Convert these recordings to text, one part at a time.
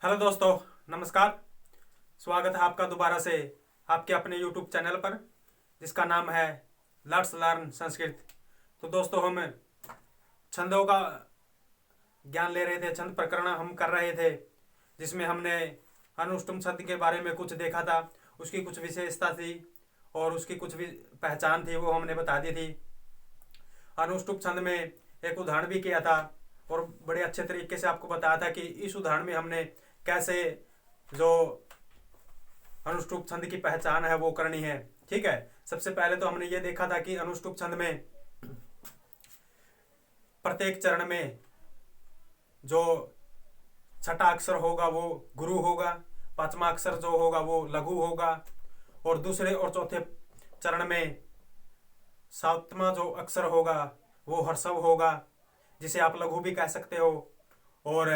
Hello दोस्तों, नमस्कार। स्वागत है आपका दोबारा से आपके अपने यूट्यूब चैनल पर, जिसका नाम है लेट्स लर्न संस्कृत। तो दोस्तों, हम छंदों का ज्ञान ले रहे थे, छंद प्रकरण हम कर रहे थे, जिसमें हमने अनुष्टुप छंद के बारे में कुछ देखा था। उसकी कुछ विशेषता थी और उसकी कुछ पहचान थी, वो हमने बता दी थी। अनुष्टुप छंद में एक उदाहरण भी किया था और बड़े अच्छे तरीके से आपको बताया था कि इस उदाहरण में हमने कैसे जो अनुष्टुप छंद की पहचान है वो करनी है। ठीक है, सबसे पहले तो हमने ये देखा था कि अनुष्टुप छंद में प्रत्येक चरण में जो छठा अक्षर होगा वो गुरु होगा, पांचवा अक्षर जो होगा वो लघु होगा, और दूसरे और चौथे चरण में सातवां जो अक्षर होगा वो हर्षव होगा, जिसे आप लघु भी कह सकते हो। और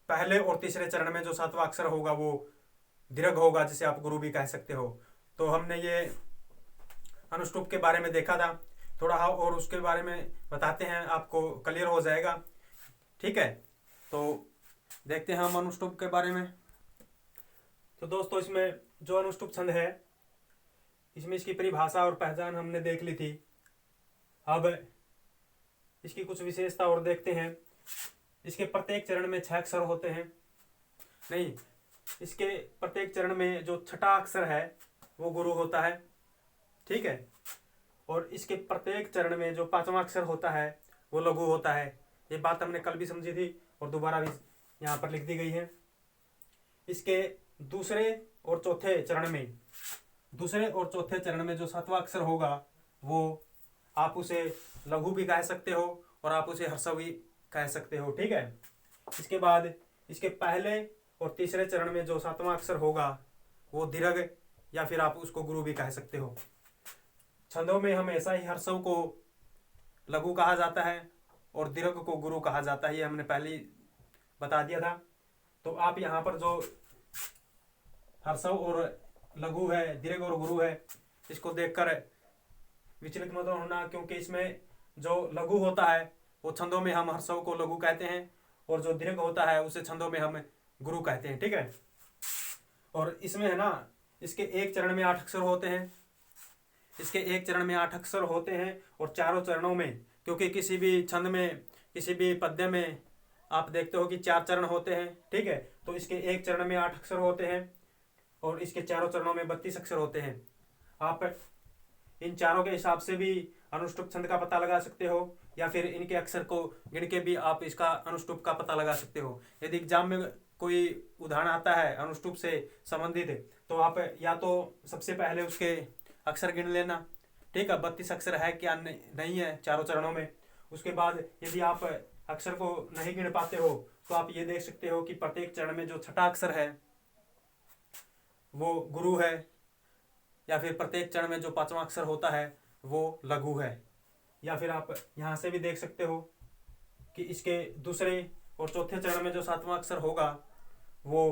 पहले और तीसरे चरण में जो सातवां अक्षर होगा वो दीर्घ होगा, जिसे आप गुरु भी कह सकते हो। तो हमने ये अनुष्टुप के बारे में देखा था। थोड़ा और उसके बारे में बताते हैं, आपको क्लियर हो जाएगा। ठीक है, तो देखते हैं हम अनुष्टुप के बारे में। तो दोस्तों, इसमें जो अनुष्टुप छंद है, इसमें इसकी परिभाषा और पहचान हमने देख ली थी। अब इसकी कुछ विशेषता और देखते हैं। इसके प्रत्येक चरण में 6 अक्षर होते हैं। नहीं, इसके प्रत्येक चरण में जो छठा अक्षर है वो गुरु होता है। ठीक है, और इसके प्रत्येक चरण में जो पांचवा अक्षर होता है वो लघु होता है। ये बात हमने कल भी समझी थी और दोबारा भी यहाँ पर लिख दी गई है। इसके दूसरे और चौथे चरण में जो सातवां अक्षर होगा वो आप उसे लघु भी कह सकते हो और आप उसे हर्षव भी कह सकते हो। ठीक है, इसके बाद इसके पहले और तीसरे चरण में जो सातवां अक्षर होगा वो दीर्घ या फिर आप उसको गुरु भी कह सकते हो। छंदों में हमेशा ही हर्षव को लघु कहा जाता है और दीर्घ को गुरु कहा जाता है, ये हमने पहले ही बता दिया था। तो आप यहाँ पर जो हर्षव और लघु है, दीर्घ और गुरु है, इसको देखकर विचलित मत होना, क्योंकि इसमें जो लघु होता है वो छंदों में हम हर्षव को लघु कहते हैं और जो दीर्घ होता है उसे छंदों में हम गुरु कहते हैं। ठीक है, और इसमें है ना, इसके एक चरण में 8 अक्षर होते हैं। इसके एक चरण में 8 अक्षर होते हैं और चारों चरणों में, क्योंकि किसी भी छंद में, किसी भी पद्य में आप देखते हो कि 4 चरण होते हैं। ठीक है, तो इसके एक चरण में 8 अक्षर होते हैं और इसके चारों चरणों में 32 अक्षर होते हैं। आप इन चारों के हिसाब से भी अनुष्टुप छंद का पता लगा सकते हो, या फिर इनके अक्षर को गिन के भी आप इसका अनुष्टुप का पता लगा सकते हो। यदि एग्जाम में कोई उदाहरण आता है अनुष्टुप से संबंधित, तो आप या तो सबसे पहले उसके अक्षर गिन लेना। ठीक है, 32 अक्षर है क्या नहीं है चारों चरणों में। उसके बाद यदि आप अक्षर को नहीं गिन पाते हो तो आप ये देख सकते हो कि प्रत्येक चरण में जो छठा अक्षर है वो गुरु है, या फिर प्रत्येक चरण में जो पांचवा अक्षर होता है वो लघु है। या फिर आप यहाँ से भी देख सकते हो कि इसके दूसरे और चौथे चरण में जो सातवां अक्षर होगा वो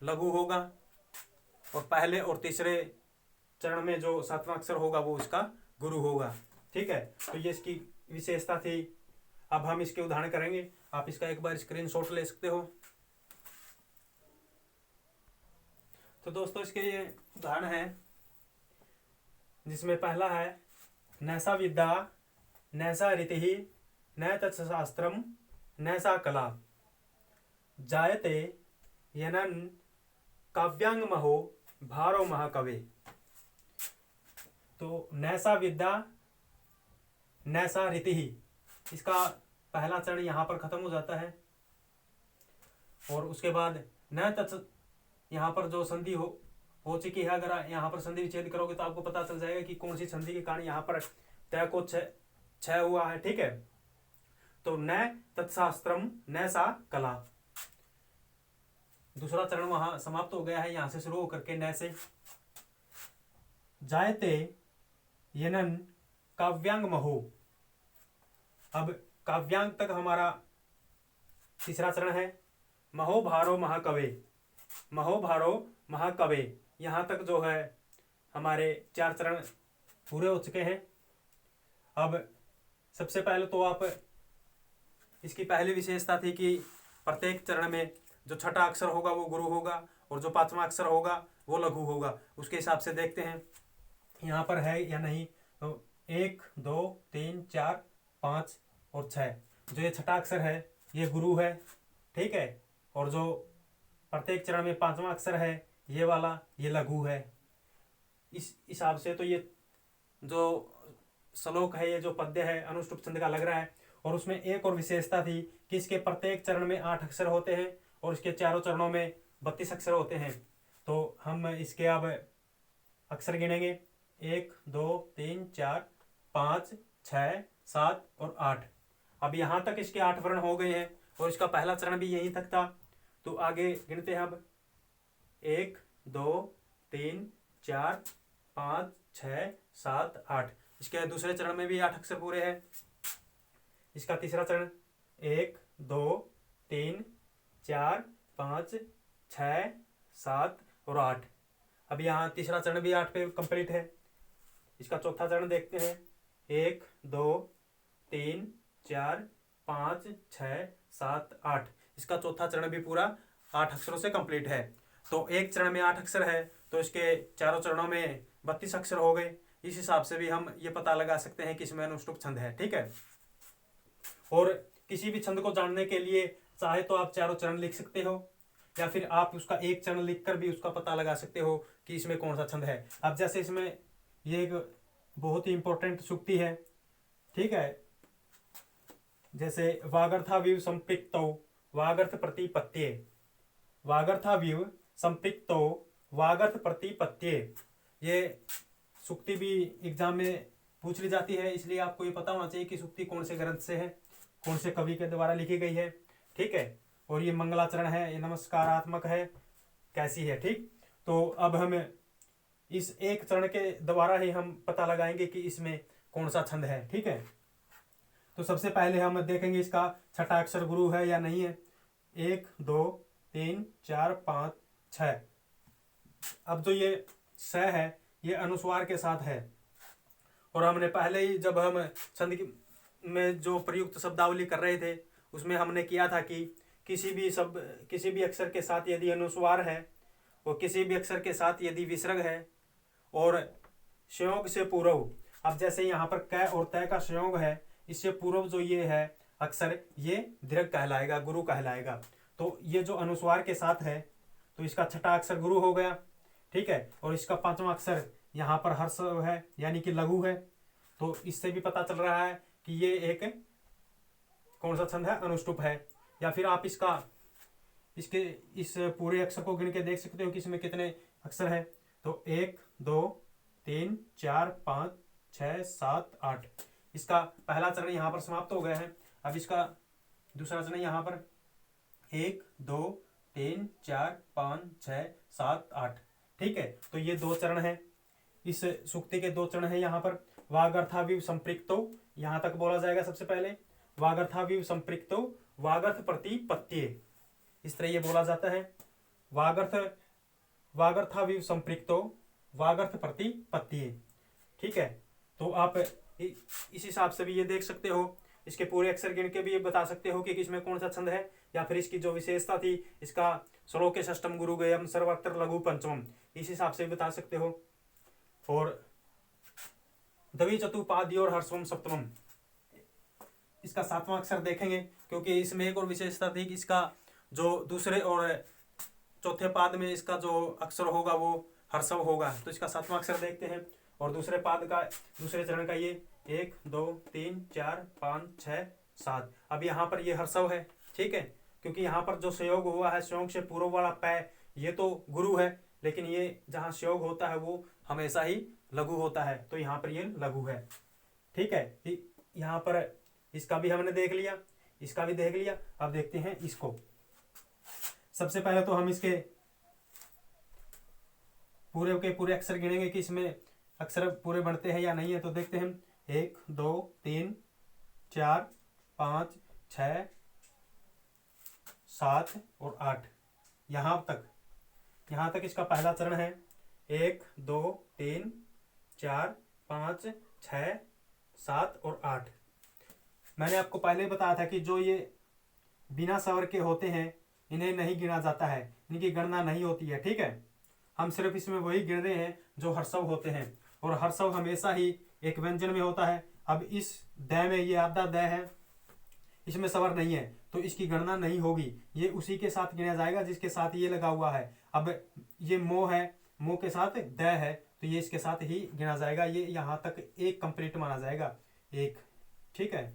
लघु होगा और पहले और तीसरे चरण में जो सातवां अक्षर होगा वो इसका गुरु होगा। ठीक है, तो ये इसकी विशेषता थी। अब हम इसके उदाहरण करेंगे, आप इसका एक बार स्क्रीनशॉट ले सकते हो। तो दोस्तों, इसके ये उदाहरण है, जिसमें पहला है नैसा विद्या नैसा रीति न तत्शास्त्रम नैसा कला जायते यनन काव्यांग महो भारो महाकवे। तो नैसा विद्या नैसा रीति, इसका पहला चरण यहाँ पर खत्म हो जाता है और उसके बाद न तत्, यहाँ पर जो संधि हो चुकी है। अगर यहाँ पर संधि विच्छेद करोगे तो आपको पता चल जाएगा कि कौन सी संधि के कारण यहाँ पर तय को छय हुआ है। ठीक है, तो न तत्शास्त्रम न सा कला, दूसरा चरण वहां समाप्त हो गया है, यहां से शुरू होकर के न से। जायते यनन काव्यांग महो, अब काव्यांग तक हमारा तीसरा चरण है। महो भारो महाकवे, महो भारो महाकवे, यहां तक जो है हमारे 4 चरण पूरे हो चुके हैं। अब सबसे पहले तो आप इसकी पहली विशेषता थी कि प्रत्येक चरण में जो छठा अक्षर होगा वो गुरु होगा और जो पांचवा अक्षर होगा वो लघु होगा। उसके हिसाब से देखते हैं यहाँ पर है या नहीं। तो 1 2 3 4 5 और 6, जो ये छठा अक्षर है ये गुरु है, ठीक है। और जो प्रत्येक चरण में पांचवा अक्षर है ये वाला ये लघु है। इस हिसाब से तो ये जो श्लोक है, ये जो पद्य है अनुष्टुप छंद का लग रहा है। और उसमें एक और विशेषता थी कि इसके प्रत्येक चरण में 8 अक्षर होते हैं और इसके चारों चरणों में 32 अक्षर होते हैं। तो हम इसके अब अक्षर गिनेंगे 1 2 3 4 5 6 7 और 8। अब यहाँ तक इसके 8 वर्ण हो गए हैं और इसका पहला चरण भी यहीं तक था। तो आगे गिनते हैं अब 1 2 3 4 5 6 7 8। इसके दूसरे चरण में भी 8 अक्षर पूरे हैं। इसका तीसरा चरण 1 2 3 4 5 6 7 और 8। अब यहाँ तीसरा चरण भी 8 पे कंप्लीट है। इसका चौथा चरण देखते हैं 1 2 3 4 5 6 7 8। इसका चौथा चरण भी पूरा 8 अक्षरों से कंप्लीट है। तो एक चरण में 8 अक्षर है तो इसके चारों चरणों में 32 अक्षर हो गए। इस हिसाब से भी हम ये पता लगा सकते हैं कि इसमें अनुष्टुप छंद है, ठीक है। और किसी भी छंद को जानने के लिए चाहे तो आप चारों चरण लिख सकते हो या फिर आप उसका एक चरण लिखकर भी उसका पता लगा सकते हो कि इसमें कौन सा छंद है। अब जैसे इसमें ये एक बहुत ही इंपॉर्टेंट सूक्ति है, ठीक है। जैसे वागर्थाविव संपृक्तौ वागर्थ प्रतिपत्ये, वागर्थाविव संपृक्तौ वागर्थ प्रतिपत्ये। ये सूक्ति भी एग्जाम में पूछ ली जाती है, इसलिए आपको ये पता होना चाहिए कि सूक्ति कौन से ग्रंथ से है, कौन से कवि के द्वारा लिखी गई है, ठीक है। और ये मंगलाचरण है, ये नमस्कारात्मक है, कैसी है, ठीक। तो अब हम इस एक चरण के द्वारा ही हम पता लगाएंगे कि इसमें कौन सा छंद है, ठीक है। तो सबसे पहले हम देखेंगे इसका छठा अक्षर गुरु है या नहीं है। 1 2 3 4 5 6। अब जो ये स है ये अनुस्वार के साथ है और हमने पहले ही जब हम छंद में जो प्रयुक्त शब्दावली कर रहे थे उसमें हमने किया था कि किसी भी अक्षर के साथ यदि अनुस्वार है और किसी भी अक्षर के साथ यदि विसर्ग है और संयोग से पूर्व, अब जैसे यहाँ पर क और तय का संयोग है, इससे पूर्व जो ये है अक्षर ये दीर्घ कहलाएगा, गुरु कहलाएगा। तो ये जो अनुस्वार के साथ है तो इसका छठा अक्षर गुरु हो गया, ठीक है। और इसका पांचवा अक्षर यहाँ पर हर्ष है यानी कि लघु है। तो इससे भी पता चल रहा है कि ये एक कौन सा छंद है, अनुष्टुप है। या फिर आप इसके इस पूरे अक्षर को गिन के देख सकते हो कि इसमें कितने अक्षर है। तो 1 2 3 4 5 6 7 8। इसका पहला चरण यहाँ पर समाप्त हो गया है। अब इसका दूसरा चरण यहाँ पर 1 2 3 4 5 6 7 8, ठीक है। तो ये 2 चरण है, इस सूक्ति के 2 चरण है। यहाँ पर वागर्थाविव संपृक्तो, यहाँ तक बोला जाएगा सबसे पहले वागर्थाविव संपृक्तो वागर्थ प्रतिपत्ये, इस तरह ये बोला जाता है। वागर्थाविव संपृक्तो वागर्थ प्रतिपत्ये, ठीक है। तो आप इस हिसाब से भी ये देख सकते हो, इसके पूरे अक्षर गिन के भी ये बता सकते हो कि इसमें कौन सा छंद है। या फिर इसकी जो विशेषता थी, इसका श्लोके षष्टम गुरु गयम सर्वत्र लघु पंचमम, इस हिसाब से भी बता सकते हो। और दवी चतुपादी और हर्षवम सप्तमम, इसका 7वां अक्षर देखेंगे क्योंकि इसमें एक और विशेषता थी कि इसका जो दूसरे और चौथे पाद में इसका जो अक्षर होगा वो हर्षव होगा। तो इसका 7वां अक्षर देखते हैं। और दूसरे पाद का दूसरे चरण का ये 1 2 3 4 5 6 7। अब यहाँ पर ये हर्षव है, ठीक है, क्योंकि यहाँ पर जो संयोग हुआ है, संयोग से पूर्व वाला पै ये तो गुरु है, लेकिन ये जहाँ संयोग होता है वो हमेशा ही लघु होता है। तो यहाँ पर ये लघु है, ठीक है। यहाँ पर इसका भी हमने देख लिया, इसका भी देख लिया। अब देखते हैं इसको। सबसे पहले तो हम इसके पूरे के पूरे अक्षर गिनेंगे कि इसमें अक्षर पूरे बनते हैं या नहीं है। तो देखते हैं 1 2 3 4 5 6 7 और 8, यहाँ तक इसका पहला चरण है। 1 2 3 4 5 6 7 और 8। मैंने आपको पहले बताया था कि जो ये बिना स्वर के होते हैं इन्हें नहीं गिना जाता है, इनकी गणना नहीं होती है। ठीक है, हम सिर्फ इसमें वही गिन रहे हैं जो हर्षव होते हैं, और हर्षव हमेशा ही एक व्यंजन में होता है। अब इस द में ये आधा द है, इसमें स्वर नहीं है, तो इसकी गणना नहीं होगी, ये उसी के साथ गिना जाएगा जिसके साथ ये लगा हुआ है। अब ये मो है, मो के साथ द है, तो ये इसके साथ ही गिना जाएगा, ये यहाँ तक एक कंप्लीट माना जाएगा, एक। ठीक है,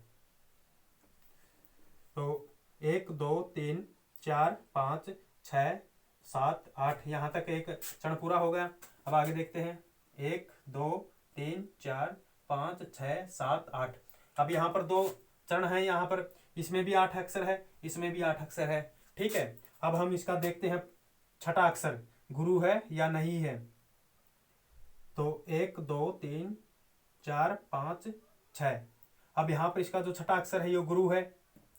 तो 1 2 3 4 5 6 7 8, यहाँ तक एक चरण पूरा हो गया। अब आगे देखते हैं, 1 2 3 4 5 6 7 8। अब यहाँ पर 2 चरण हैं, यहाँ पर इसमें भी 8 अक्षर है, इसमें भी 8 अक्षर है। ठीक है, अब हम इसका देखते हैं छठा अक्षर गुरु है या नहीं है। तो 1 2 3 4 5 6। अब यहाँ पर इसका जो छठा अक्षर है ये गुरु है।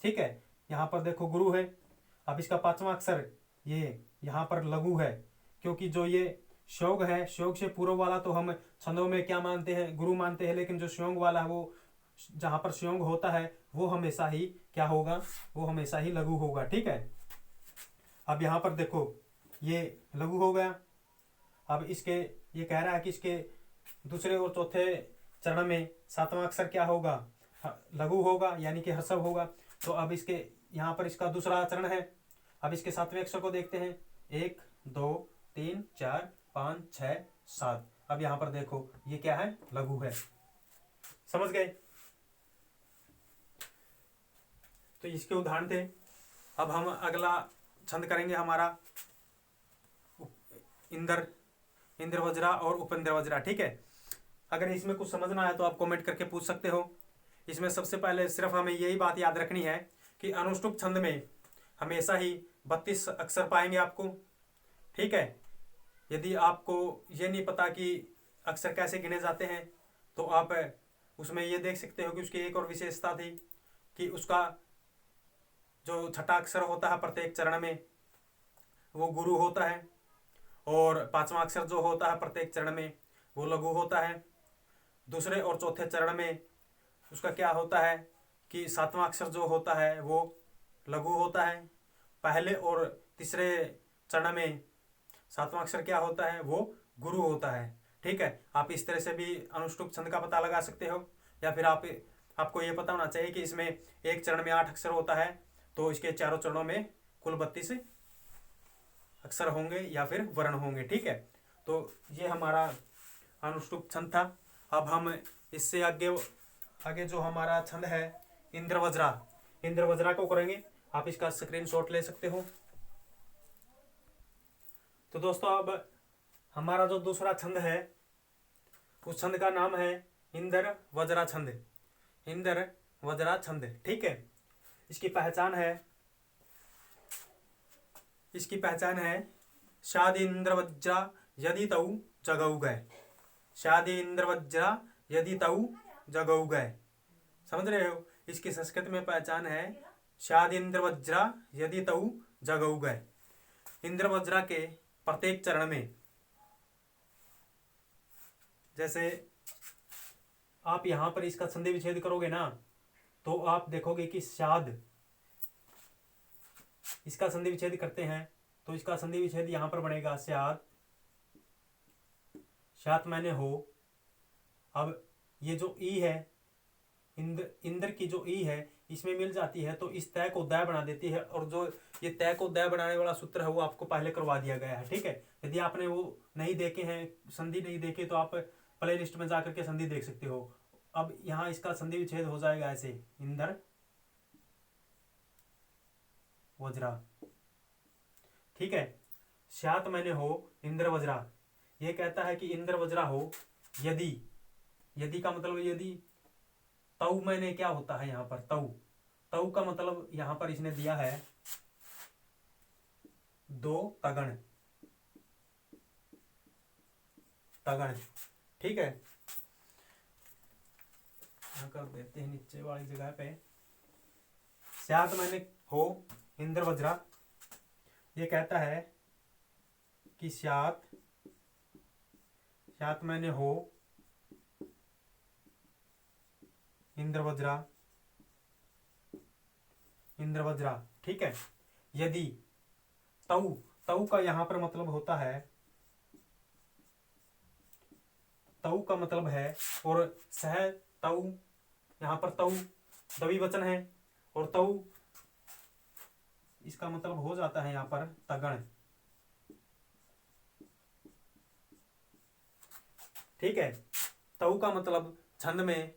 ठीक है, यहाँ पर देखो गुरु है। अब इसका पांचवा अक्षर ये यहाँ पर लघु है, क्योंकि जो ये श्योग है, श्योग से पूर्व वाला तो हम छंदों में क्या मानते हैं, गुरु मानते हैं, लेकिन जो श्योंग वाला है वो जहाँ पर श्योंग होता है वो हमेशा ही क्या होगा, वो हमेशा ही लघु होगा। ठीक है, अब यहाँ पर देखो ये लघु हो गया। अब इसके ये कह रहा है कि इसके दूसरे और चौथे चरण में सातवां अक्षर क्या होगा, लघु होगा, यानी कि हर्षव होगा। तो अब इसके यहाँ पर इसका दूसरा चरण है। अब इसके सातवें अक्षर को देखते हैं, 1 2 3 4 5 6 7। अब यहाँ पर देखो ये क्या है, लघु है। समझ गए? तो इसके उदाहरण थे। अब हम अगला छंद करेंगे हमारा इंद्र, इंद्र वज्रा और उपेंद्र वज्रा। ठीक है, अगर इसमें कुछ समझना है तो आप कमेंट करके पूछ सकते हो। इसमें सबसे पहले सिर्फ हमें यही बात याद रखनी है कि अनुष्टुप छंद में हमेशा ही 32 अक्षर पाएंगे आपको। ठीक है, यदि आपको ये नहीं पता कि अक्षर कैसे गिने जाते हैं तो आप उसमें ये देख सकते हो कि उसकी एक और विशेषता थी कि उसका जो छठा अक्षर होता है प्रत्येक चरण में वो गुरु होता है, और पांचवा अक्षर जो होता है प्रत्येक चरण में वो लघु होता है। दूसरे और चौथे चरण में उसका क्या होता है कि सातवां अक्षर जो होता है वो लघु होता है। पहले और तीसरे चरण में सातवां अक्षर क्या होता है, वो गुरु होता है। ठीक है, आप इस तरह से भी अनुष्टुप छंद का पता लगा सकते हो, या फिर आपको ये पता होना चाहिए कि इसमें एक चरण में 8 अक्षर होता है, तो इसके चारों चरणों में कुल 32 अक्षर होंगे या फिर वर्ण होंगे। ठीक है, तो ये हमारा अनुष्टुप छंद था। अब हम इससे आगे जो हमारा छंद है इंद्र वज्रा, इंद्र वज्रा को करेंगे। आप इसका स्क्रीनशॉट ले सकते हो। तो दोस्तों अब हमारा जो दूसरा छंद है उस छंद का नाम है इंद्र वज्रा छंद, इंद्र वज्रा छंद। ठीक है, इसकी पहचान है शादी इंद्र वज्रा यदि तऊ जगऊ गए, शादी इंद्र वज्रा यदि तऊ जगऊ गए। समझ रहे हो? इसकी संस्कृत में पहचान है शादी इंद्र वज्रा यदि तऊ जगऊ गए। इंद्र वज्रा के प्रत्येक चरण में, जैसे आप यहां पर इसका संधि विच्छेद करोगे ना, तो आप देखोगे कि शाद, इसका संधि विच्छेद करते हैं तो इसका संधि विच्छेद यहां पर बनेगा शाद, शात मैंने हो। अब ये जो ई है, इंद्र की जो ई है इसमें मिल जाती है तो इस तय को दय बना देती है, और जो ये तय को दय बनाने वाला सूत्र है वो आपको पहले करवा दिया गया है। ठीक है, यदि आपने वो नहीं देखे हैं, संधि नहीं देखे, तो आप प्ले लिस्ट में जाकर के संधि देख सकते हो। अब यहाँ इसका संधि विच्छेद हो जाएगा ऐसे, इंद्र वज्रा। ठीक है, शात मैंने हो इंद्र वज्रा, ये कहता है कि इंद्र वज्रा हो यदि, यदि का मतलब यदि तऊ मैंने क्या होता है यहाँ पर, तऊ, तऊ का मतलब यहाँ पर इसने दिया है 2 तगण, तगण। ठीक है, यहाँ कर देते हैं नीचे वाली जगह पे, शात मैंने हो इंद्र वज्रा, ये कहता है कि शात मैंने हो इंद्र वज्रा, इंद्र वज्रा। ठीक है, यदि तऊ, तऊ का यहाँ पर मतलब होता है, तऊ का मतलब है, और सह तऊ, यहाँ पर तऊ द्विवचन है, और तऊ इसका मतलब हो जाता है यहाँ पर तगण। ठीक है, तऊ का मतलब छंद में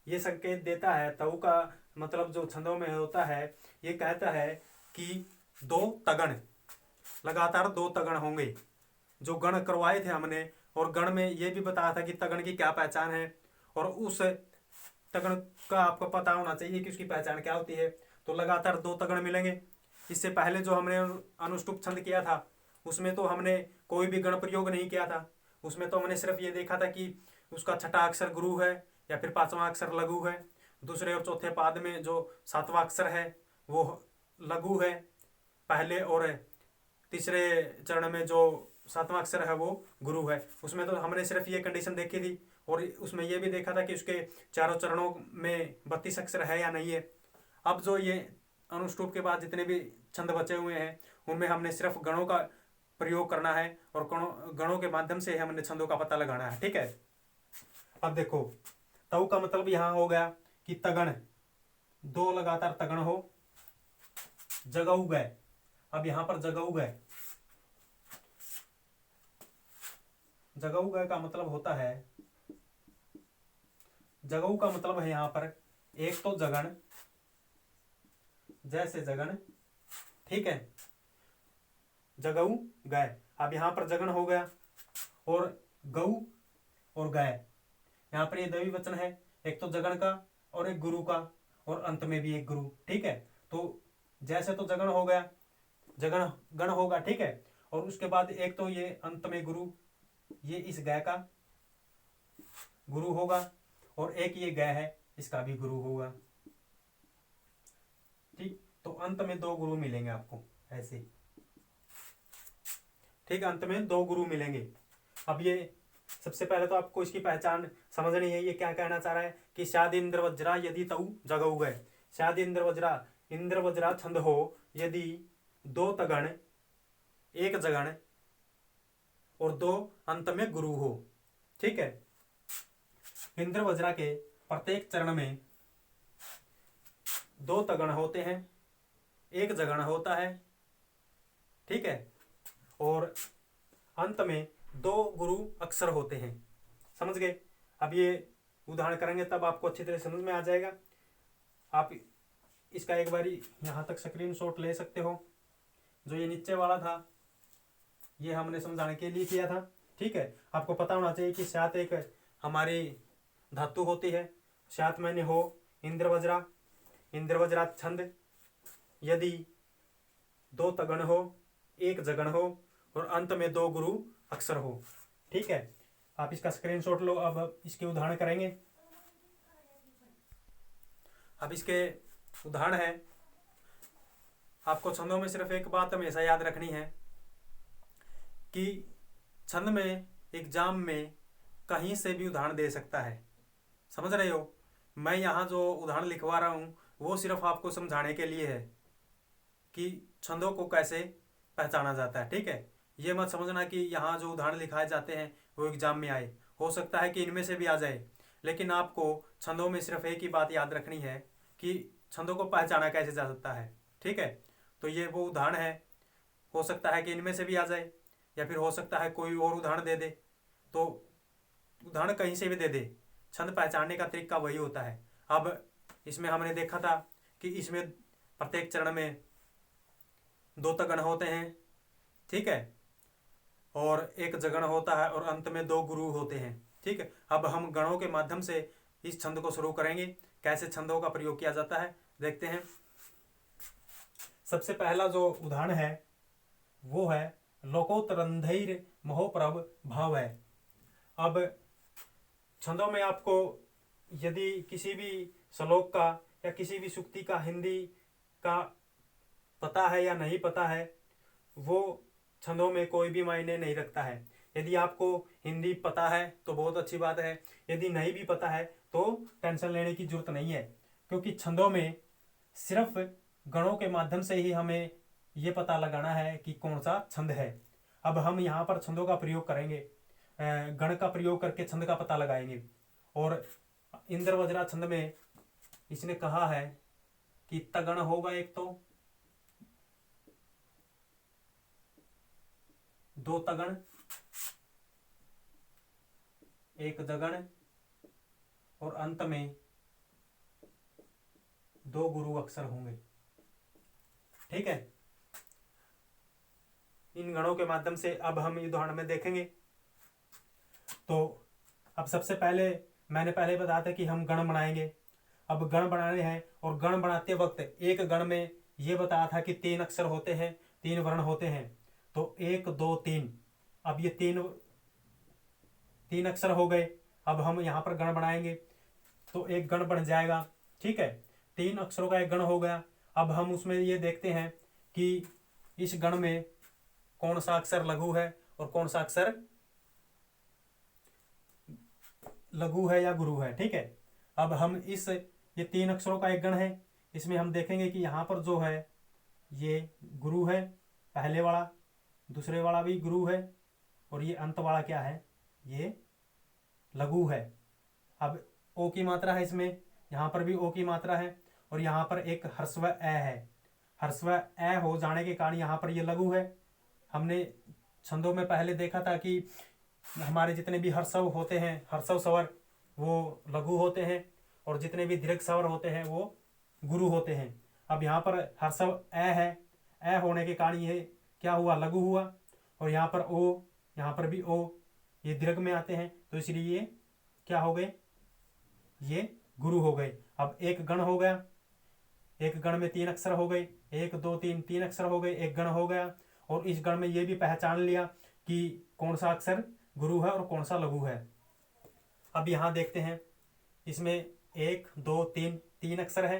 ये संकेत देता है, तऊ का मतलब जो छंदों में होता है ये कहता है कि दो तगण, लगातार दो तगण होंगे। जो गण करवाए थे हमने, और गण में ये भी बताया था कि तगण की क्या पहचान है, और उस तगण का आपको पता होना चाहिए कि उसकी पहचान क्या होती है। तो लगातार दो तगण मिलेंगे। इससे पहले जो हमने अनुष्टुप छंद किया था उसमें तो हमने कोई भी गण प्रयोग नहीं किया था। उसमें तो हमने सिर्फ ये देखा था कि उसका छठा अक्षर गुरु है या फिर पांचवा अक्षर लघु है, दूसरे और चौथे पाद में जो सातवां अक्षर है वो लघु है, पहले और तीसरे चरण में जो सातवां अक्षर है वो गुरु है। उसमें तो हमने सिर्फ ये कंडीशन देखी थी, और उसमें ये भी देखा था कि उसके चारों चरणों में 32 अक्षर है या नहीं है। अब जो ये अनुष्टुप के बाद जितने भी छंद बचे हुए हैं उनमें हमने सिर्फ गणों का प्रयोग करना है, और गणों के माध्यम से हमने छंदों का पता लगाना है। ठीक है, अब देखो तऊ का मतलब यहां हो गया कि तगण, दो लगातार तगण हो, जगऊ गए। अब यहां पर जगऊ गए, जगऊ गए का मतलब होता है, जगऊ का मतलब है यहां पर एक तो जगन, जैसे जगन, ठीक है, जगऊ गए। अब यहां पर जगन हो गया, और गऊ और गए, यहाँ पर ये द्विवचन है, एक तो जगन का और एक गुरु का, और अंत में भी एक गुरु। ठीक है, तो जैसे तो जगन हो गया, जगन गण होगा। ठीक है, और उसके बाद एक तो ये अंत में गुरु, ये इस गय का गुरु होगा, और एक ये गय है इसका भी गुरु होगा। ठीक, तो अंत में दो गुरु मिलेंगे आपको ऐसे। ठीक, अंत में दो गुरु मिलेंगे। अब ये सबसे पहले तो आपको इसकी पहचान समझनी है, ये क्या कहना चाह रहा है कि शाद इंद्र वज्रा यदि तऊ जगऊ गए। शाद इंद्र वज्रा छंद हो यदि दो तगण, एक जगण और दो अंत में गुरु हो। ठीक है, इंद्र वज्रा के प्रत्येक चरण में दो तगण होते हैं, एक जगण होता है। ठीक है, और अंत में दो गुरु अक्षर होते हैं। समझ गए? अब ये उदाहरण करेंगे तब आपको अच्छी तरह समझ में आ जाएगा। आप इसका एक बारी यहाँ तक स्क्रीनशॉट ले सकते हो। जो ये नीचे वाला था ये हमने समझाने के लिए किया था। ठीक है, आपको पता होना चाहिए कि स्यात एक हमारी धातु होती है। स्यात मैंने हो इंद्र वज्रा छंद यदि दो तगण हो, एक जगण हो और अंत में दो गुरु अक्षर हो। ठीक है, आप इसका स्क्रीनशॉट लो। अब इसके उदाहरण करेंगे। अब इसके उदाहरण है, आपको छंदों में सिर्फ एक बात हमेशा याद रखनी है कि छंद में एग्जाम में कहीं से भी उदाहरण दे सकता है। समझ रहे हो? मैं यहाँ जो उदाहरण लिखवा रहा हूँ वो सिर्फ आपको समझाने के लिए है कि छंदों को कैसे पहचाना जाता है। ठीक है, ये मत समझना कि यहाँ जो उदाहरण लिखाए जाते हैं वो एग्जाम में आए। हो सकता है कि इनमें से भी आ जाए, लेकिन आपको छंदों में सिर्फ एक ही बात याद रखनी है कि छंदों को पहचाना कैसे जा सकता है। ठीक है, तो ये वो उदाहरण है। हो सकता है कि इनमें से भी आ जाए, या फिर हो सकता है कोई और उदाहरण दे दे। तो उदाहरण कहीं से भी दे दे, छंद पहचानने का तरीका वही होता है। अब इसमें हमने देखा था कि इसमें प्रत्येक चरण में दो तगण होते हैं। ठीक है, और एक जगण होता है और अंत में दो गुरु होते हैं। ठीक है, अब हम गणों के माध्यम से इस छंद को शुरू करेंगे। कैसे छंदों का प्रयोग किया जाता है देखते हैं। सबसे पहला जो उदाहरण है वो है लोकोत्तरंधैर महोप्रभ भाव है। अब छंदों में आपको यदि किसी भी श्लोक का या किसी भी सूक्ति का हिंदी का पता है या नहीं पता है, वो छंदों में कोई भी मायने नहीं रखता है। यदि आपको हिंदी पता है तो बहुत अच्छी बात है, यदि नहीं भी पता है तो टेंशन लेने की जरूरत नहीं है, क्योंकि छंदों में सिर्फ गणों के माध्यम से ही हमें ये पता लगाना है कि कौन सा छंद है। अब हम यहाँ पर छंदों का प्रयोग करेंगे, गण का प्रयोग करके छंद का पता लगाएंगे। और इंद्र वज्रा छंद में इसने कहा है कि तगण होगा एक, तो दो तगण, एक जगण, और अंत में दो गुरु अक्षर होंगे। ठीक है, इन गणों के माध्यम से अब हम उदाहरण में देखेंगे। तो अब सबसे पहले मैंने पहले बताया था कि हम गण बनाएंगे। अब गण बनाने हैं, और गण बनाते वक्त एक गण में ये बताया था कि 3 अक्षर होते हैं, 3 वर्ण होते हैं। तो 1 2 3, अब ये तीन अक्षर हो गए। अब हम यहाँ पर गण बनाएंगे तो एक गण बन जाएगा। ठीक है, 3 अक्षरों का एक गण हो गया। अब हम उसमें ये देखते हैं कि इस गण में कौन सा अक्षर लघु है और कौन सा अक्षर लघु है या गुरु है। ठीक है, अब हम ये 3 अक्षरों का एक गण है, इसमें हम देखेंगे कि यहाँ पर जो है ये गुरु है, पहले वाला, दूसरे वाला भी गुरु है, और ये अंत वाला क्या है, ये लघु है। अब ओ की मात्रा है इसमें, यहाँ पर भी ओ की मात्रा है, और यहाँ पर एक ह्रस्व ए है। ह्रस्व ए हो जाने के कारण यहाँ पर ये लघु है। हमने छंदों में पहले देखा था कि हमारे जितने भी हर्षव होते हैं, हर्षव स्वर, वो लघु होते हैं, और जितने भी दीर्घ स्वर होते हैं वो गुरु होते हैं। अब यहाँ पर हर्षव ए है, ए होने के कारण ये क्या हुआ, लघु हुआ। और यहाँ पर ओ, यहाँ पर भी ओ, ये दीर्घ में आते हैं, तो इसलिए ये क्या हो गए, ये गुरु हो गए। अब एक गण हो गया, एक गण में 3 अक्षर हो गए, 1 2 3, 3 अक्षर हो गए, एक गण हो गया। और इस गण में ये भी पहचान लिया कि कौन सा अक्षर गुरु है और कौन सा लघु है। अब यहाँ देखते हैं, इसमें 1 2 3, 3 अक्षर है।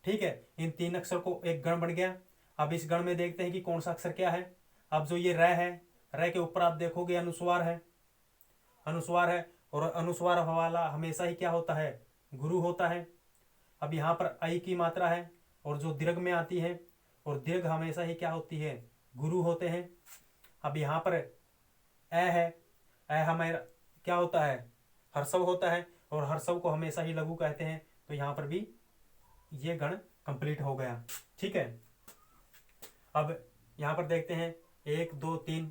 ठीक है, इन 3 अक्षर को एक गण बन गया। अब इस गण में देखते हैं कि कौन सा अक्षर क्या है। अब जो ये र है, र के ऊपर आप देखोगे अनुस्वार है, अनुस्वार है, और अनुस्वार वाला हमेशा ही क्या होता है, गुरु होता है। अब यहाँ पर आई की मात्रा है, और जो दीर्घ में आती है, और दीर्घ हमेशा ही क्या होती है, गुरु होते हैं। अब यहाँ पर ए है, ए हमारा क्या होता है, हर्षव होता है, और हर्षव को हमेशा ही लघु कहते हैं। तो यहाँ पर भी ये गण कंप्लीट हो गया। ठीक है, अब यहाँ पर देखते हैं 1 2 3,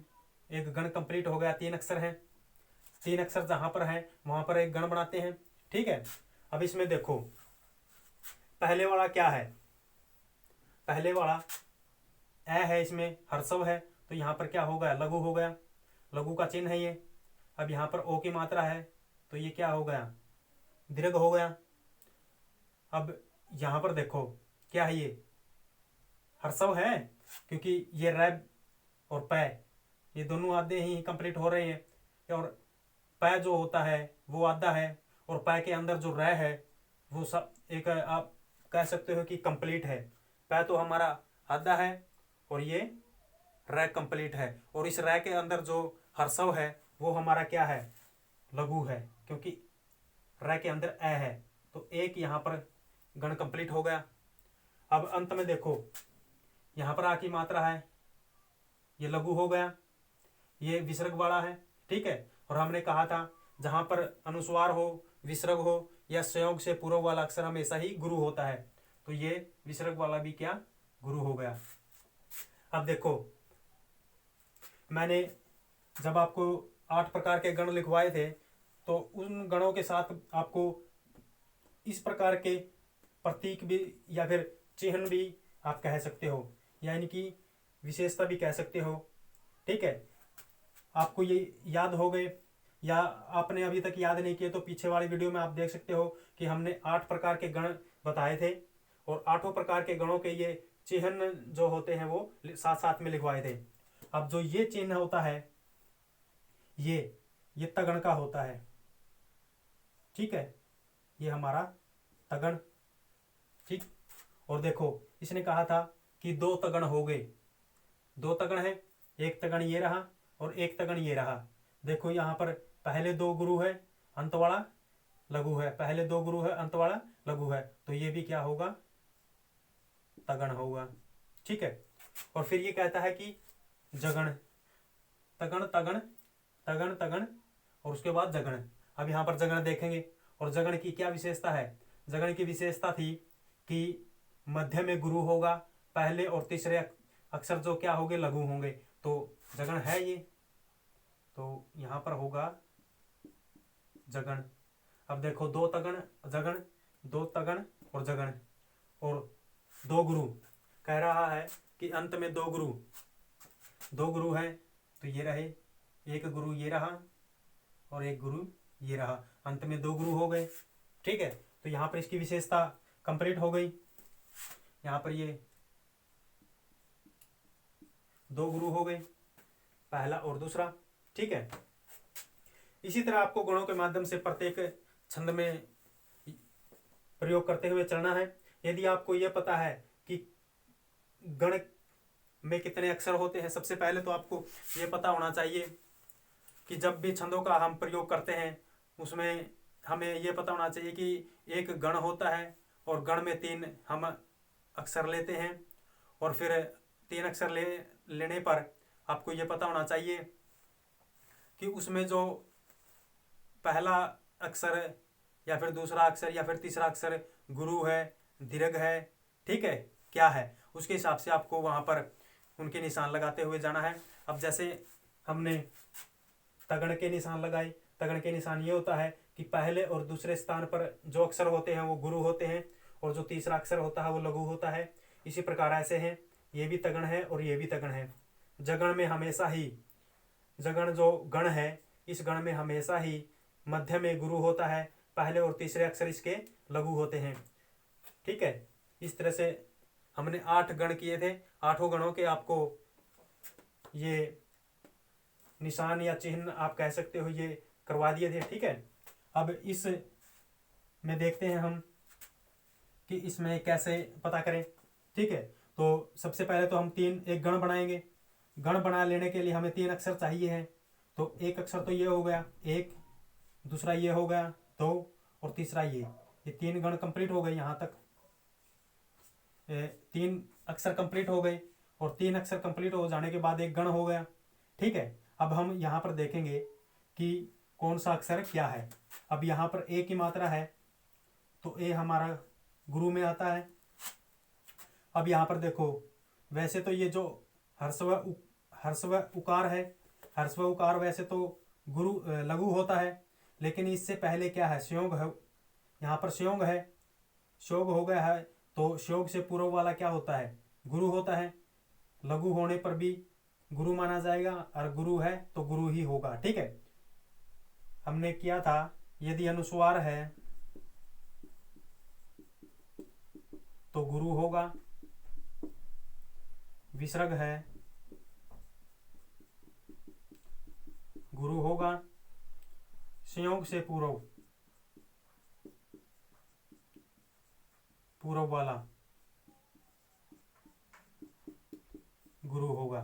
एक गण कंप्लीट हो गया। 3 अक्षर हैं, 3 अक्षर जहाँ पर हैं वहाँ पर एक गण बनाते हैं। ठीक है, अब इसमें देखो पहले वाला क्या है, पहले वाला ए है, इसमें हर्षव है, तो यहाँ पर क्या हो गया, लघु हो गया, लघु का चिन्ह है ये। अब यहाँ पर ओ की मात्रा है, तो ये क्या हो गया, दीर्घ हो गया। अब यहाँ पर देखो क्या है, ये हर्षव है, क्योंकि ये रैब और पै ये दोनों आधे ही कंप्लीट हो रहे हैं, और पै जो होता है वो आधा है, और पै के अंदर जो रै है वो सब एक आप कह सकते हो कि कंप्लीट है। पै तो हमारा आधा है, और ये रै कंप्लीट है, और इस रै के अंदर जो हर्षव है वो हमारा क्या है, लघु है, क्योंकि रै के अंदर ए है। तो एक यहाँ पर गण कंप्लीट हो गया। अब अंत में देखो यहाँ पर आ की मात्रा है, ये लघु हो गया, ये विसर्ग वाला है। ठीक है, और हमने कहा था जहाँ पर अनुस्वार हो, विसर्ग हो, या संयोग से पूर्व वाला अक्षर हमेशा ही गुरु होता है, तो ये विसर्ग वाला भी क्या, गुरु हो गया। अब देखो मैंने जब आपको 8 प्रकार के गण लिखवाए थे, तो उन गणों के साथ आपको इस प्रकार के प्रतीक भी या फिर चिन्ह भी आप कह सकते हो, यानी कि विशेषता भी कह सकते हो। ठीक है, आपको ये याद हो गए, या आपने अभी तक याद नहीं किए तो पीछे वाली वीडियो में आप देख सकते हो कि हमने 8 प्रकार के गण बताए थे, और 8 प्रकार के गणों के ये चिन्ह जो होते हैं वो साथ साथ में लिखवाए थे। अब जो ये चिन्ह होता है ये तगण का होता है। ठीक है, ये हमारा तगण। ठीक, और देखो इसने कहा था कि 2 तगण हो गए, 2 तगण है, एक तगण ये रहा और एक तगण ये रहा। देखो यहाँ पर पहले 2 गुरु है, अंत वाला लघु है, पहले 2 गुरु है, अंत वाला लघु है, तो ये भी क्या होगा, तगण होगा। ठीक है, और फिर ये कहता है कि जगण, तगण तगण तगण तगण और उसके बाद जगण। अब यहाँ पर जगण देखेंगे, और जगण की क्या विशेषता है? जगण की विशेषता थी कि मध्य में गुरु होगा, पहले और तीसरे अक्षर जो क्या होंगे, लघु होंगे। तो जगण है ये, तो यहाँ पर होगा जगण। अब देखो दो तगण जगण, दो तगण और जगण, और दो गुरु कह रहा है कि अंत में दो गुरु हैं, तो ये रहे, एक गुरु ये रहा और एक गुरु ये रहा, अंत में दो गुरु हो गए। ठीक है, तो यहाँ पर इसकी विशेषता कंप्लीट हो गई। यहाँ पर ये दो गुरु हो गए, पहला और दूसरा। ठीक है, इसी तरह आपको गुणों के माध्यम से प्रत्येक छंद में प्रयोग करते हुए चलना है। यदि आपको यह पता है कि गण में कितने अक्षर होते हैं, सबसे पहले तो आपको यह पता होना चाहिए कि जब भी छंदों का हम प्रयोग करते हैं उसमें हमें यह पता होना चाहिए कि एक गण होता है और गण में 3 हम अक्षर लेते हैं, और फिर 3 अक्षर लेने पर आपको यह पता होना चाहिए कि उसमें जो पहला अक्षर या फिर दूसरा अक्षर या फिर तीसरा अक्षर गुरु है, दीर्घ है, ठीक है, क्या है, उसके हिसाब से आपको वहाँ पर उनके निशान लगाते हुए जाना है। अब जैसे हमने तगड़ के निशान लगाए, तगड़ के निशान ये होता है कि पहले और दूसरे स्थान पर जो अक्षर होते हैं वो गुरु होते हैं, और जो तीसरा अक्षर होता है वो लघु होता है। इसी प्रकार ऐसे हैं, ये भी तगड़ है और ये भी तगड़ है। जगण में हमेशा ही, जगण जो गण है, इस गण में हमेशा ही मध्य में गुरु होता है, पहले और तीसरे अक्षर इसके लघु होते हैं। ठीक है, इस तरह से हमने 8 गण किए थे। 8 गणों के आपको ये निशान या चिन्ह आप कह सकते हो, ये करवा दिए थे। ठीक है, अब इस में देखते हैं हम कि इसमें कैसे पता करें। ठीक है, तो सबसे पहले तो हम एक गण बनाएंगे। गण बना लेने के लिए हमें 3 अक्षर चाहिए हैं। तो एक अक्षर तो ये हो गया, एक, दूसरा ये हो गया 2, और तीसरा ये 3 गण कंप्लीट हो गए। यहाँ तक 3 अक्षर कंप्लीट हो गए, और 3 अक्षर कंप्लीट हो जाने के बाद एक गण हो गया। ठीक है, अब हम यहाँ पर देखेंगे कि कौन सा अक्षर क्या है। अब यहाँ पर ए की मात्रा है, तो ए हमारा गुरु में आता है। अब यहाँ पर देखो, वैसे तो ये जो हर्स्व उकार है, हर्स्व उकार वैसे तो गुरु लघु होता है, लेकिन इससे पहले क्या है, संयोग है। यहाँ पर संयोग है, संयोग हो गया है, तो संयोग से पूर्व वाला क्या होता है, गुरु होता है। लघु होने पर भी गुरु माना जाएगा, और गुरु है तो गुरु ही होगा। ठीक है, हमने किया था, यदि अनुस्वार है तो गुरु होगा, विसर्ग है गुरु होगा, संयोग से पूर्व वाला गुरु होगा।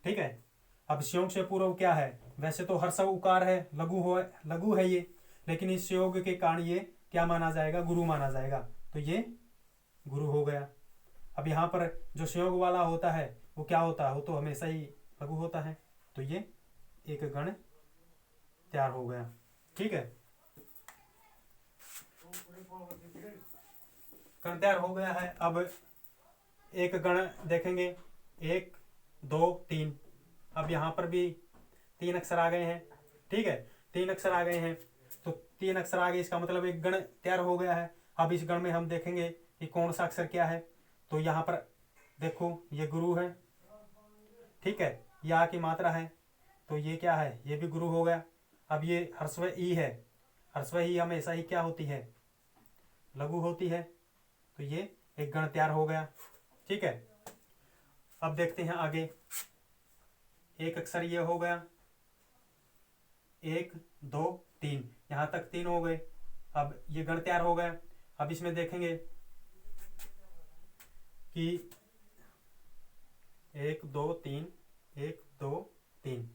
ठीक है, अब संयोग से पूर्व क्या है, वैसे तो हर्षव उकार है, लघु है ये, लेकिन इस संयोग के कारण ये क्या माना जाएगा, गुरु माना जाएगा, तो ये गुरु हो गया। अब यहाँ पर जो संयोग वाला होता है वो क्या होता है, वो तो हमेशा ही लघु होता है, तो ये एक गण तैयार हो गया। ठीक है, गण तैयार हो गया है। अब एक गण देखेंगे, 1 2 3। अब यहाँ पर भी 3 अक्षर आ गए हैं। ठीक है, 3 अक्षर आ गए हैं, तो 3 अक्षर आ गए, इसका मतलब एक गण तैयार हो गया है। अब इस गण में हम देखेंगे कि कौन सा अक्षर क्या है। तो यहाँ पर देखो, ये गुरु है। ठीक है, या की मात्रा है, तो ये क्या है, ये भी गुरु हो गया। अब ये ह्रस्व ई है, ह्रस्व ई हमेशा ही क्या होती है, लघु होती है, तो ये एक गण तैयार हो गया। ठीक है, अब देखते हैं आगे, एक अक्षर ये हो गया, 1 2 3, यहाँ तक 3 हो गए। अब ये गण तैयार हो गया। अब इसमें देखेंगे कि 1 2 3 1 2 3।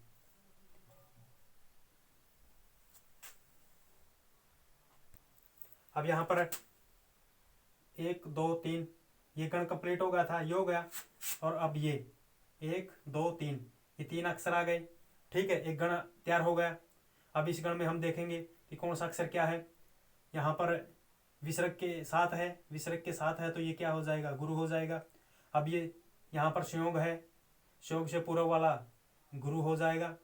अब यहाँ पर 1 2 3 ये गण कंप्लीट हो गया था, ये हो गया। और अब ये 1 2 3, ये 3 अक्षर आ गए। ठीक है, एक गण तैयार हो गया। अब इस गण में हम देखेंगे कि कौन सा अक्षर क्या है। यहाँ पर विसर्ग के साथ है, विसर्ग के साथ है तो ये क्या हो जाएगा, गुरु हो जाएगा। अब ये यहाँ पर संयोग है, संयोग से पूर्व वाला गुरु हो जाएगा।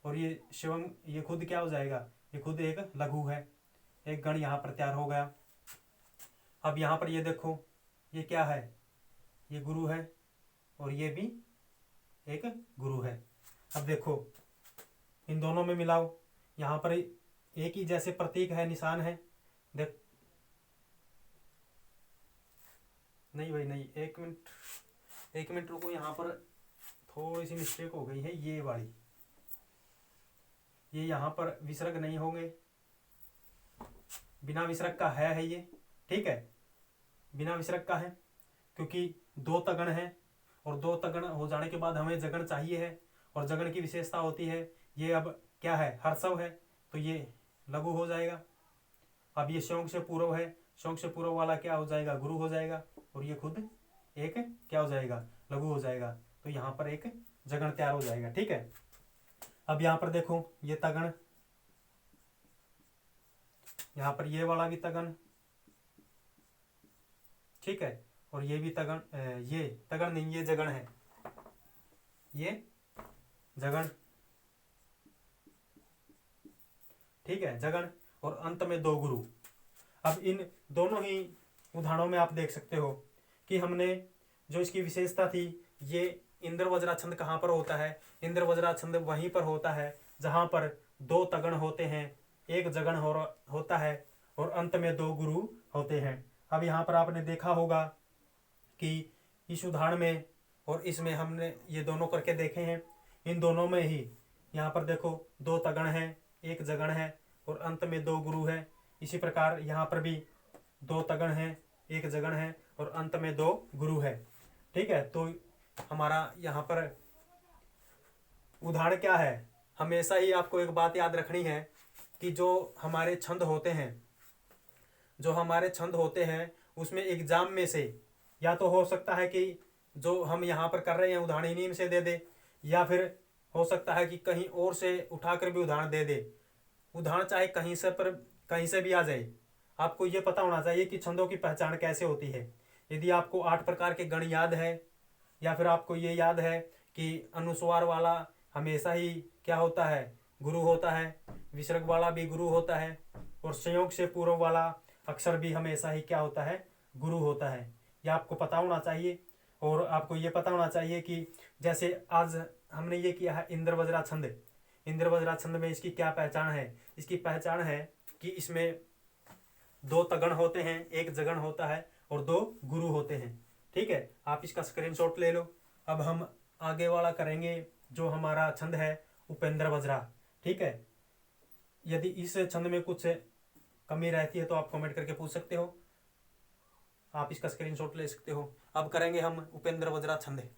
और ये शिवम, ये खुद क्या हो जाएगा, ये खुद एक लघु है। एक गण यहाँ पर तैयार हो गया। अब यहाँ पर ये देखो, ये क्या है, ये गुरु है और ये भी एक गुरु है। अब देखो इन दोनों में मिलाओ, यहाँ पर एक ही जैसे प्रतीक है, निशान है। देख, नहीं भाई नहीं, एक मिनट रुको, यहाँ पर थोड़ी सी मिस्टेक हो गई है, ये वाली, ये यहाँ पर विसर्ग नहीं होंगे, बिना विसर्ग का है ये। ठीक है, बिना विसर्ग का है क्योंकि 2 तगण है और 2 तगण हो जाने के बाद हमें जगण चाहिए है। और जगण की विशेषता होती है, ये अब क्या है, हर्षव है तो ये लघु हो जाएगा। अब ये संयोग से पूर्व है, संयोग से पूर्व वाला क्या हो जाएगा, गुरु हो जाएगा। और ये खुद एक क्या हो जाएगा, लघु हो जाएगा। तो यहाँ पर एक जगण तैयार हो जाएगा। ठीक है, अब यहाँ पर देखो ये तगण, यहाँ पर ये वाला भी तगण। ठीक है, और ये भी तगण, ये तगण नहीं, ये जगण है, ये जगण। ठीक है, जगण और अंत में 2 गुरु। अब इन दोनों ही उदाहरणों में आप देख सकते हो कि हमने जो इसकी विशेषता थी, ये इंद्र वज्रा छंद कहाँ पर होता है, इंद्र वज्रा छंद वहीं पर होता है जहाँ पर 2 तगण होते हैं, एक जगण होता है और अंत में 2 गुरु होते हैं। अब यहाँ पर आपने देखा होगा कि इस उदाहरण में और इसमें हमने ये दोनों करके देखे हैं। इन दोनों में ही यहाँ पर देखो 2 तगण है, एक जगण है और अंत में 2 गुरु है। इसी प्रकार यहाँ पर भी 2 तगण है, एक जगण है और अंत में 2 गुरु है। ठीक है, तो हमारा यहाँ पर उदाहरण क्या है, हमेशा ही आपको एक बात याद रखनी है कि जो हमारे छंद होते हैं, जो हमारे छंद होते हैं उसमें एग्जाम में से या तो हो सकता है कि जो हम यहाँ पर कर रहे हैं उदाहरण इन्हीं में से दे दे, या फिर हो सकता है कि कहीं और से उठाकर भी उदाहरण दे दे। उदाहरण चाहे कहीं से भी आ जाए, आपको ये पता होना चाहिए कि छंदों की पहचान कैसे होती है। यदि आपको 8 प्रकार के गण याद है, या फिर आपको ये याद है कि अनुस्वार वाला हमेशा ही क्या होता है, गुरु होता है, विसर्ग वाला भी गुरु होता है और संयोग से पूर्व वाला अक्षर भी हमेशा ही क्या होता है, गुरु होता है, यह आपको पता होना चाहिए। और आपको ये पता होना चाहिए कि जैसे आज हमने ये किया है इंद्र वज्रा छंद, इंद्र वज्रा छंद में इसकी क्या पहचान है, इसकी पहचान है कि इसमें 2 तगण होते हैं, एक जगण होता है और 2 गुरु होते हैं। ठीक है, आप इसका स्क्रीनशॉट ले लो। अब हम आगे वाला करेंगे जो हमारा छंद है उपेंद्र वज्रा। ठीक है, यदि इस छंद में कुछ कमी रहती है तो आप कमेंट करके पूछ सकते हो, आप इसका स्क्रीनशॉट ले सकते हो। अब करेंगे हम उपेंद्र वज्रा छंद।